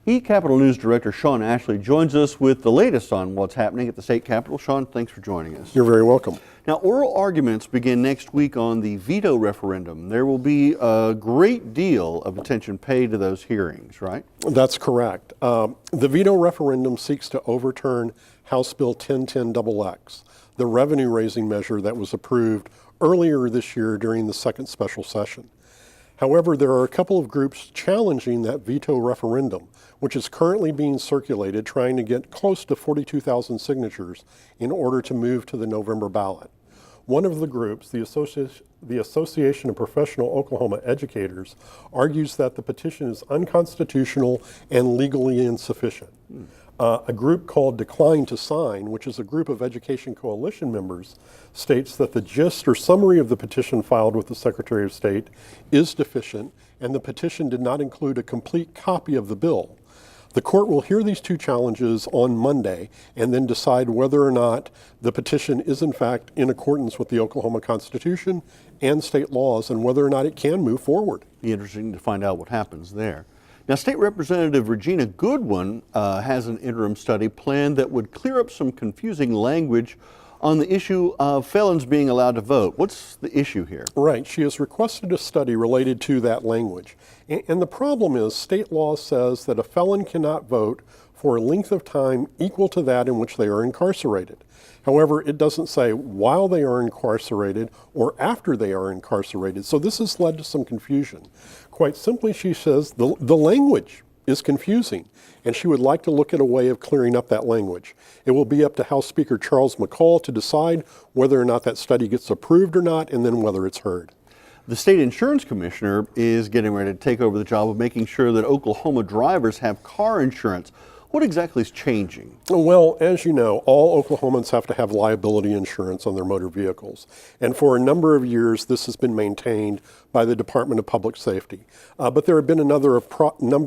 eCapitol News Director Sean Ashley joins us with the latest on what's happening at the state capitol. Sean, thanks for joining us. You're very welcome. Now, oral arguments begin next week on the veto referendum. There will be a great deal of attention paid to those hearings, right? That's correct. The veto referendum seeks to overturn House Bill 1010XX, the revenue-raising measure that was approved earlier this year during the second special session. However, there are a couple of groups challenging that veto referendum, which is currently being circulated, trying to get close to 42,000 signatures in order to move to the November ballot. One of the groups, the Association of Professional Oklahoma Educators, argues that the petition is unconstitutional and legally insufficient. A group called Decline to Sign, which is a group of Education Coalition members, states that the gist or summary of the petition filed with the Secretary of State is deficient, and the petition did not include a complete copy of the bill. The court will hear these two challenges on Monday and then decide whether or not the petition is in fact in accordance with the Oklahoma Constitution and state laws, and whether or not it can move forward. Be interesting to find out what happens there. Now, State Representative Regina Goodwin has an interim study planned that would clear up some confusing language on the issue of felons being allowed to vote. What's the issue here? Right. She has requested a study related to that language. And the problem is state law says that a felon cannot vote for a length of time equal to that in which they are incarcerated. However, it doesn't say while they are incarcerated or after they are incarcerated. So this has led to some confusion. Quite simply, she says the language is confusing, and she would like to look at a way of clearing up that language. It will be up to House Speaker Charles McCall to decide whether or not that study gets approved or not, and then whether it's heard. The state insurance commissioner is getting ready to take over the job of making sure that Oklahoma drivers have car insurance. What exactly is changing? Well, as you know, all Oklahomans have to have liability insurance on their motor vehicles. And for a number of years, this has been maintained by the Department of Public Safety. But there have been number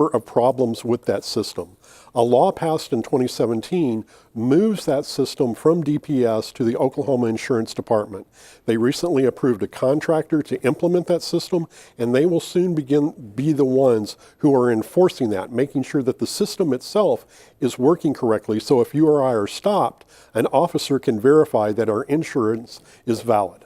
of problems with that system. A law passed in 2017 moves that system from DPS to the Oklahoma Insurance Department. They recently approved a contractor to implement that system, and they will soon be the ones who are enforcing that, making sure that the system itself is working correctly. So if you or I are stopped, an officer can verify that our insurance is valid.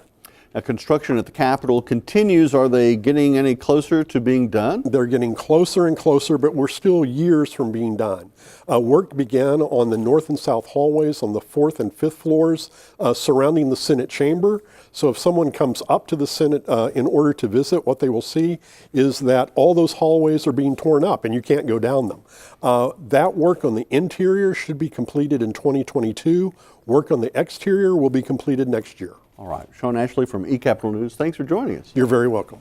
Now, construction at the Capitol continues. Are they getting any closer to being done? They're getting closer and closer, but we're still years from being done. Work began on the north and south hallways on the 4th and 5th floors surrounding the Senate chamber. So if someone comes up to the Senate in order to visit, what they will see is that all those hallways are being torn up and you can't go down them. That work on the interior should be completed in 2022. Work on the exterior will be completed next year. All right. Sean Ashley from eCapitol News, thanks for joining us. You're very welcome.